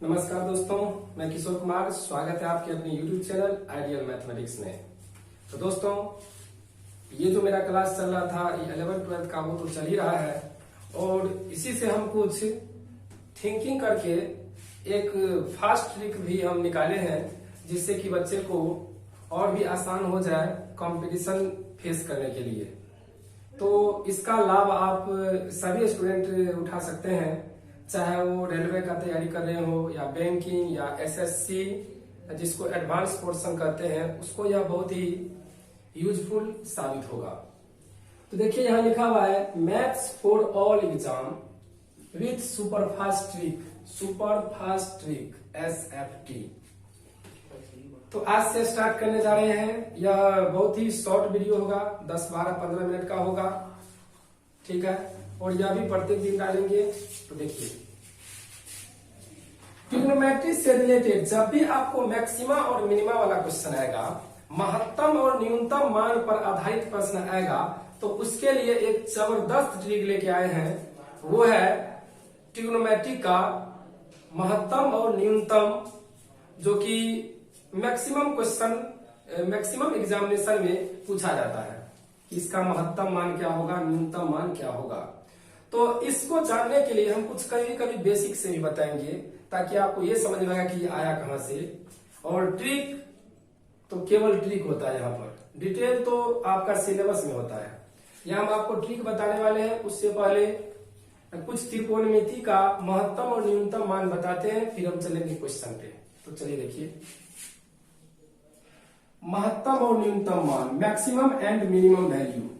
नमस्कार दोस्तों, मैं किशोर कुमार। स्वागत है आपके अपने YouTube चैनल आइडियल मैथमेटिक्स में। तो दोस्तों, ये जो मेरा क्लास चल रहा था 11th-12th का, वो तो चल ही रहा है और इसी से हम कुछ थिंकिंग करके एक फास्ट ट्रिक भी हम निकाले हैं, जिससे कि बच्चे को और भी आसान हो जाए कंपटीशन फेस करने के लिए। तो इसका लाभ आप सभी स्टूडेंट उठा सकते हैं, चाहे वो रेलवे का तैयारी कर रहे हो या बैंकिंग या एसएससी, जिसको एडवांस पोर्शन कहते हैं, उसको यह बहुत ही यूजफुल साबित होगा। तो देखिए, यहाँ लिखा हुआ है maths for all exam with superfast trick SFT। तो आज से स्टार्ट करने जा रहे हैं। यह बहुत ही शॉर्ट वीडियो होगा, 10, 12, 15 मिनट का होगा, ठीक है। और यह भी प्रत्येक दिन डालेंगे। तो देखिए, ट्रिग्नोमेट्री से रिलेटेड जब भी आपको मैक्सिमा और मिनिमा वाला क्वेश्चन आएगा, महत्तम और न्यूनतम मान पर आधारित प्रश्न आएगा, तो उसके लिए एक जबरदस्त ट्रिक लेके आए हैं। वो है ट्रिग्नोमेट्री का महत्तम और न्यूनतम, जो कि मैक्सिमम क्वेश्चन मैक्सिमम एग्जामिनेशन में पूछा जाता है कि इसका महत्तम मान क्या होगा, न्यूनतम मान क्या होगा। तो इसको जानने के लिए हम कुछ कभी बेसिक से भी बताएंगे, ताकि आपको ये समझ में आएगा कि ये आया कहां से। और ट्रिक तो केवल ट्रिक होता है, यहाँ पर डिटेल तो आपका सिलेबस में होता है। यहाँ हम आपको ट्रिक बताने वाले हैं। उससे पहले कुछ त्रिकोणमिति का महत्तम और न्यूनतम मान बताते हैं, फिर हम चलेंगे क्वेश्चन पे। तो चलिए देखिए, महत्तम और न्यूनतम मान, मैक्सिमम एंड मिनिमम वैल्यू।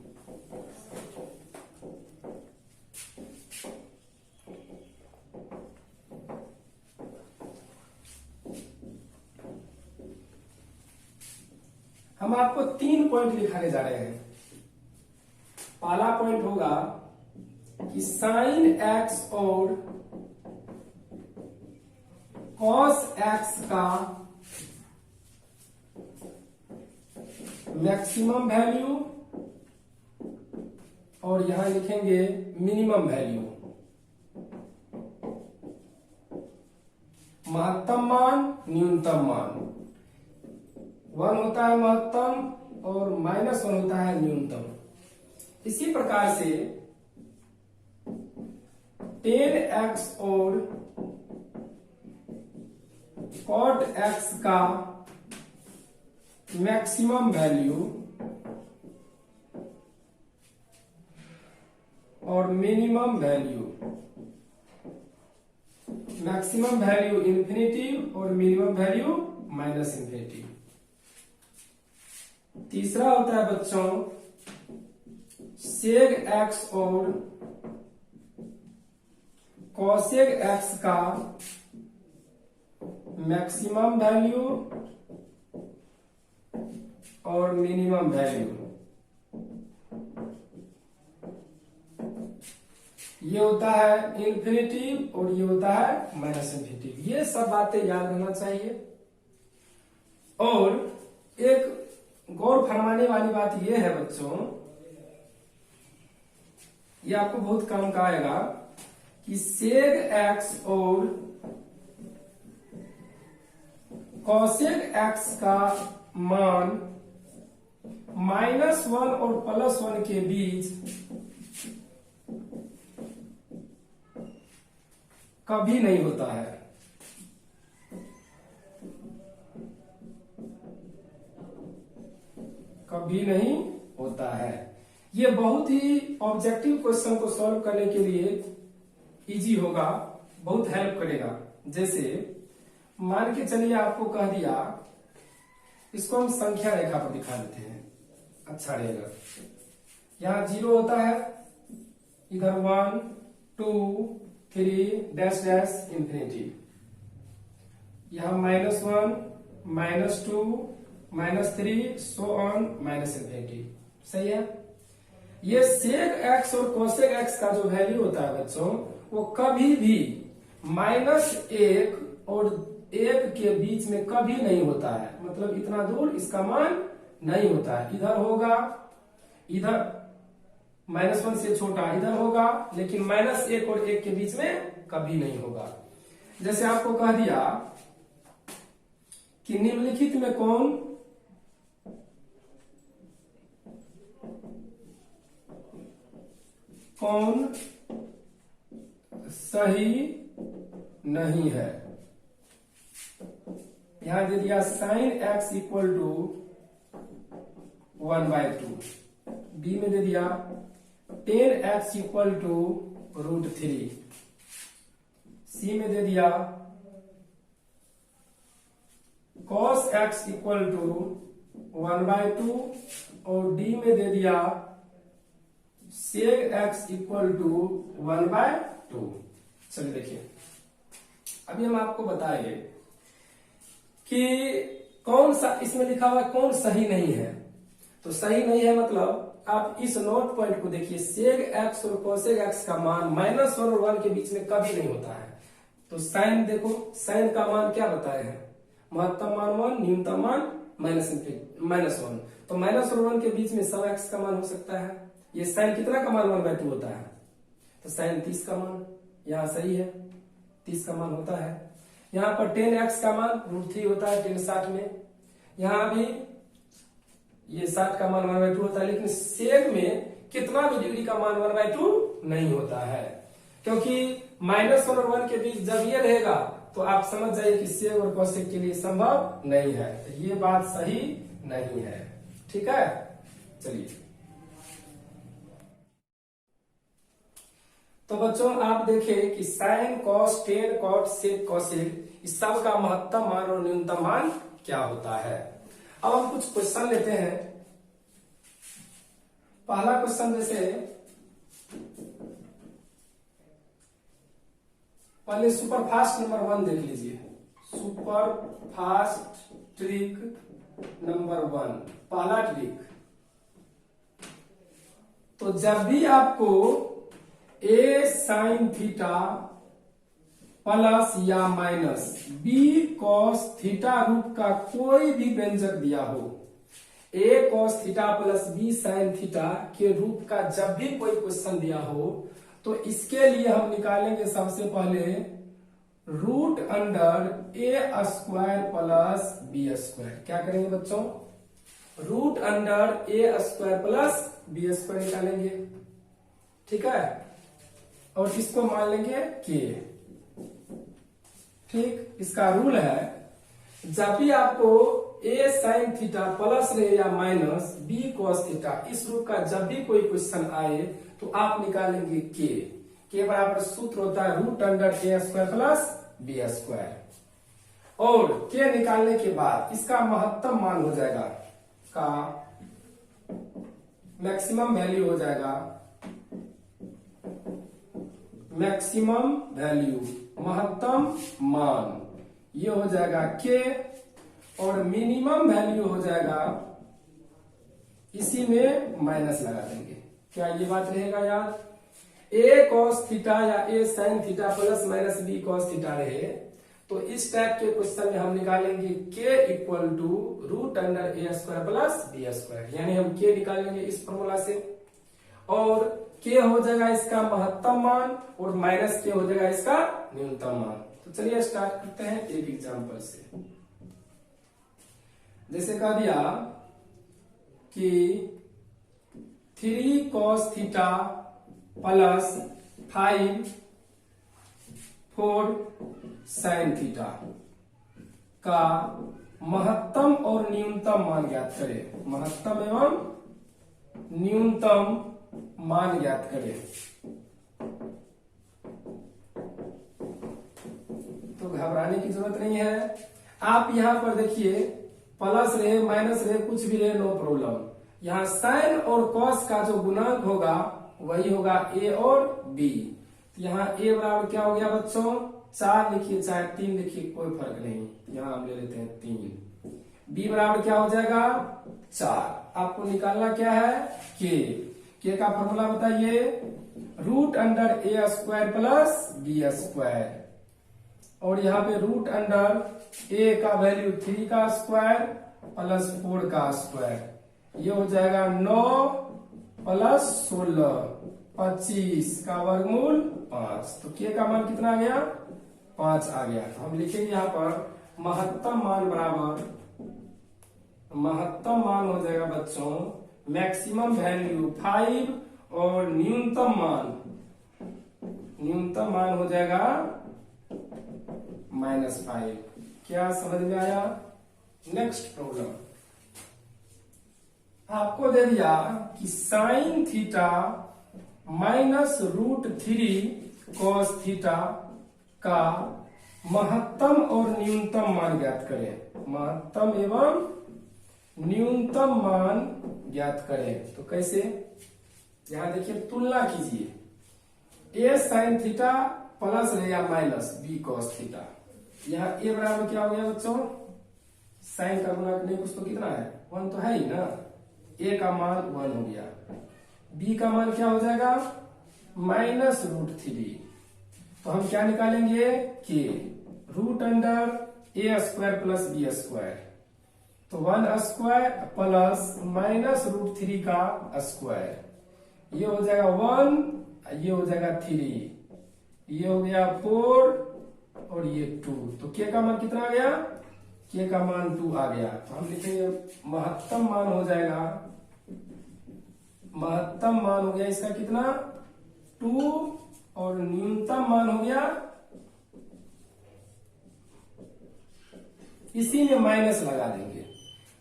हम आपको 3 पॉइंट दिखाने जा रहे हैं। पहला पॉइंट होगा कि साइन एक्स और कॉस एक्स का मैक्सिमम वैल्यू, और यहां लिखेंगे मिनिमम वैल्यू। महत्तम मान, न्यूनतम मान, 1 होता है महत्तम और -1 होता है न्यूनतम। इसी प्रकार से tan x और cot x का मैक्सिमम वैल्यू और minimum value. Maximum value infinity और मिनिमम वैल्यू -इन्फिनिटी। तीसरा होता है बच्चों सेग एक्स और कॉसेग एक्स का मैक्सिमम वैल्यू और मिनिमम वैल्यू। ये होता है इन्फिनिटी और ये होता है -इन्फिनिटी। ये सब बातें याद रहना चाहिए। और एक गौर फरमाने वाली बात यह है बच्चों, ये आपको बहुत काम का आएगा, कि सेग एक्स और कॉसेग एक्स का मान -1 और +1 के बीच कभी नहीं होता है। कभी नहीं होता है। ये बहुत ही ऑब्जेक्टिव क्वेश्चन को सॉल्व करने के लिए इजी होगा, बहुत हेल्प करेगा। जैसे मान के चलिए आपको कह दिया, इसको हम संख्या रेखा पर दिखा देते हैं, अच्छा रहेगा। यहां 0 होता है, इधर 1, 2, 3 डैश डैश इन्फिनिटी। यहां -1, -2, -3 सो ऑन -इन्फिनिटी। सही है। ये सेग एक्स और कोसेग एक्स का जो वैल्यू होता है बच्चों, वो कभी भी -1 और 1 के बीच में कभी नहीं होता है। मतलब इतना दूर इसका मान नहीं होता है। इधर होगा, इधर -1 से छोटा इधर होगा, लेकिन -1 और 1 के बीच में कभी नहीं होगा। जैसे आपको कह दिया कि निम्नलिखित में कौन सही नहीं है। यहां दे दिया sine x equal to 1/2। B में दे दिया tan x equal to √3। C में दे दिया cos x इक्वल टू 1/2 और डी में दे दिया sec x इक्वल टू 1/2। चलिए देखिए, अभी हम आपको बताएंगे कि कौन सा इसमें लिखा हुआ कौन सही नहीं है। तो सही नहीं है मतलब आप इस नोट पॉइंट को देखिए, sec x और cosec x का मान -1 और 1 के बीच में कभी नहीं होता है। तो साइन देखो, साइन का मान क्या बताए हैं, महत्तम मान 1, न्यूनतम मान -1। तो माइनस और 1 के बीच में सब x का मान हो सकता है। ये साइन कितना का मान 1/2 होता है, तो साइन 30 का मान यहाँ सही है, 30 का मान होता है। यहाँ पर 10x का मान √3 होता है, 10 60 में। यहाँ भी ये 60 का मान 1/2 होता है, लेकिन सेक में कितना भी डिग्री का मान 1/2 नहीं होता है, क्योंकि -1 और 1 के बीच जब ये रहेगा तो आप समझ जाइए कि सेक और कोसेक के लिए संभव नहीं है। तो ये बात सही नहीं है, ठीक है। चलिए, तो बच्चों आप देखें कि साइन, कॉस, टेन, कॉट, सेक, कोसेक इस सब का महत्तम मान और न्यूनतम मान क्या होता है। अब हम कुछ क्वेश्चन लेते हैं। पहला क्वेश्चन, जैसे पहले सुपर फास्ट नंबर 1 देख लीजिए। सुपर फास्ट ट्रिक नंबर 1, पहला ट्रिक। तो जब भी आपको a साइन थीटा प्लस या माइनस b कॉस थीटा रूप का कोई भी व्यंजक दिया हो, a cos theta plus b sine theta के रूप का जब भी कोई क्वेश्चन दिया हो, तो इसके लिए हम निकालेंगे सबसे पहले √a² प्लस b²। क्या करेंगे बच्चों, √a² प्लस b² निकालेंगे, ठीक है। और इसको मान लेंगे k, ठीक। इसका रूल है, जब भी आपको a साइन थीटा प्लस रहे या माइनस b कॉस थीटा, इस रूप का जब भी कोई क्वेश्चन आए तो आप निकालेंगे k बराबर सूत्र होता है √a² प्लस b²। और k निकालने के बाद इसका महत्तम मान हो जाएगा, का मैक्सिमम वैल्यू हो जाएगा, मैक्सिमम वैल्यू महत्तम मान, ये हो जाएगा k। और मिनिमम वैल्यू हो जाएगा, इसी में माइनस लगा देंगे। क्या ये बात रहेगा याद, a cos थीटा या a sin theta plus minus b cos theta रहे तो इस टाइप के क्वेश्चन में हम निकालेंगे k equal to √a² plus b², यानी हम k निकालेंगे इस फॉर्मूला से, और k हो जाएगा इसका महत्तम मान और माइनस k हो जाएगा इसका न्यूनतम मान। तो चलिए स्टार्ट करते हैं एक एग्जांपल से। जैसे कह दिया कि 3 cos theta plus 5 4 sin theta का महत्तम और न्यूनतम मान ज्ञात करें, महत्तम एवं न्यूनतम मान ज्ञात करें। तो घबराने की जरूरत नहीं है। आप यहां पर देखिए, प्लस रहे माइनस रहे कुछ भी रहे नो प्रॉब्लम, यहाँ साइन और कॉस का जो गुणांक होगा वही होगा a और b। यहाँ a बराबर क्या हो गया बच्चों, 4 लिखिए चाहे 3 लिखिए, कोई फर्क नहीं, यहाँ हम ले लेते हैं 3। b बराबर क्या हो जाएगा 4। आपको निकालना क्या है k का फॉर्मूला बताइए, √a² प्लस b²। और यहाँ पे √a का वैल्यू 3 का स्क्वायर प्लस 4 का स्क्वायर, ये हो जाएगा 9 प्लस 16 25 का वर्गमूल 5। तो k का मान कितना आ गया 5 आ गया। तो हम लिखेंगे यहाँ पर महत्तम मान बराबर, महत्तम मान हो जाएगा बच्चों मैक्सिमम वैल्यू 5 और न्यूनतम मान हो जाएगा -5। क्या समझ में आया? नेक्स्ट प्रॉब्लम आपको दे दिया कि साइन थीटा -√3 cos थीटा का महत्तम और न्यूनतम मान ज्ञात करें। महत्तम एवं न्यूनतम मान ज्ञात करें। तो कैसे? यहां देखिए तुलना कीजिए a sin थीटा प्लस है या माइनस b cos थीटा। यहाँ a बराबर क्या हो गया बच्चों? साइन का गुणा करने कुछ तो कितना है? 1 तो है ही ना। a का मान 1 हो गया, b का मान क्या हो जाएगा? -√3। तो हम क्या निकालेंगे? k √a² plus b²। तो 1² प्लस -√3 का स्क्वायर, ये हो जाएगा 1, ये हो जाएगा 3, ये हो गया 4 और ये 2। तो k का मान कितना आ गया? k का मान 2 आ गया। तो हम लिखेंगे महत्तम मान हो जाएगा, महत्तम मान हो गया इसका कितना? 2 और न्यूनतम मान हो गया, इसी में माइनस लगा देंगे।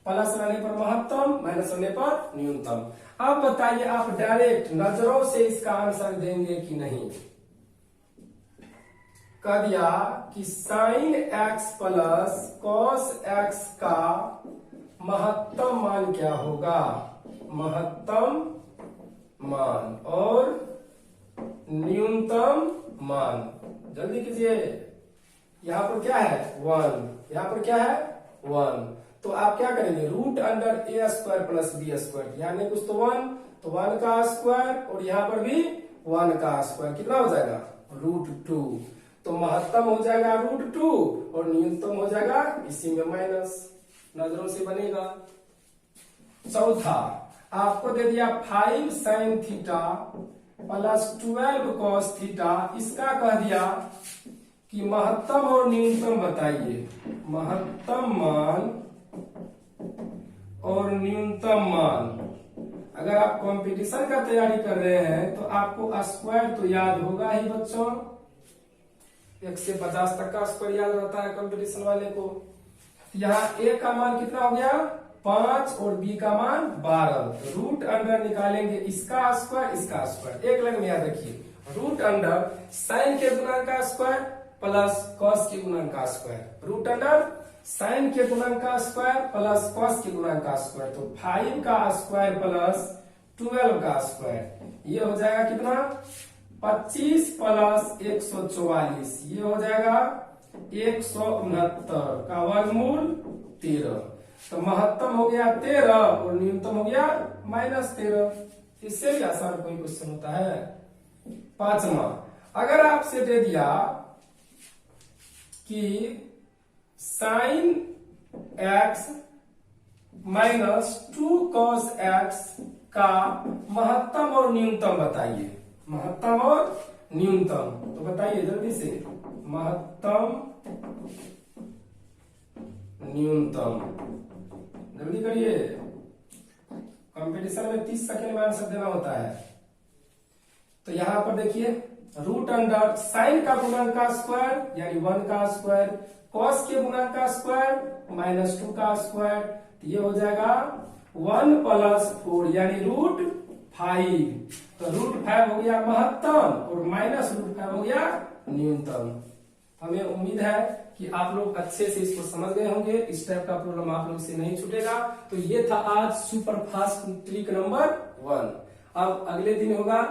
प्लस रहने पर महत्तम, माइनस रहने पर न्यूनतम। अब बताइए आप डायरेक्ट नजरों से इसका आंसर देंगे कि नहीं? कह दिया कि sine x plus cos x का महत्तम मान क्या होगा? महत्तम मान और न्यूनतम मान। जल्दी कीजिए। यहां पर क्या है? 1। यहां पर क्या है? 1। तो आप क्या करेंगे? √a² plus b²। यहाँ नहीं कुछ तो 1, तो 1 का स्क्वायर और यहाँ पर भी 1 का स्क्वायर। कितना हो जाएगा? √2। तो महत्तम हो जाएगा √2 और न्यूनतम हो जाएगा इसी में माइनस। नजरों से बनेगा। चौथा आपको दे दिया 5 sin theta plus 12 cos theta. इसका कह दिया कि महत्तम और न्यूनतम बताइए। महत्तम मान और न्यूनतम मान। अगर आप कंपटीशन का तैयारी कर रहे हैं तो आपको स्क्वायर तो याद होगा ही बच्चों। 1 से 50 तक का स्क्वायर याद रहता है कंपटीशन वाले को। यहाँ a का मान कितना हो गया? 5 और b का मान 12। तो रूट अंडर निकालेंगे इसका स्क्वायर, इसका स्क्वायर। एक लाइन में याद रखिए, रूट अंडर साइन के गुणांक का स्क्वायर प्लस कॉस के गुणांक का स्क्वायर। रूट अंडर साइन के गुणांक का स्क्वायर प्लस कॉस के गुणांक का स्क्वायर। तो 5 का स्क्वायर प्लस 12 का स्क्वायर, ये हो जाएगा कितना? 25 प्लस 144, ये हो जाएगा 169 का वर्गमूल 13। तो महत्तम हो गया 13 और न्यूनतम हो गया -13। इससे भी आसान कोई क्वेश्चन होता है? पांचवा, अगर आपसे दे दिया कि साइन x -2 cos x का महत्तम और न्यूनतम बताइए। महत्तम और न्यूनतम तो बताइए जल्दी से। महत्तम न्यूनतम जल्दी करिए। कंपटीशन में 30 सेकंड में आंसर देना होता है। तो यहां पर देखिए रूट अंडर साइन का गुणांक का स्क्वायर यानी 1 का स्क्वायर, कॉस के गुणांक का स्क्वायर -2 का स्क्वायर, तो ये हो जाएगा 1 + 4 यानी √5। तो √5 हो गया महत्तम और -√5 हो गया न्यूनतम। हमें उम्मीद है कि आप लोग अच्छे से इसको समझ गए होंगे। इस टाइप का प्रॉब्लम आप लोग से नहीं छूटेगा। तो ये था आज सुपर फास्ट ट्रिक नंबर 1। अब अगले दिन होगा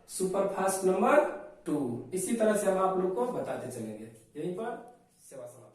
सुपर फास्ट नंबर 2। इसी तरह से हम आप लोग को बताते चलेंगे। यहीं पर सेवा समाप्त।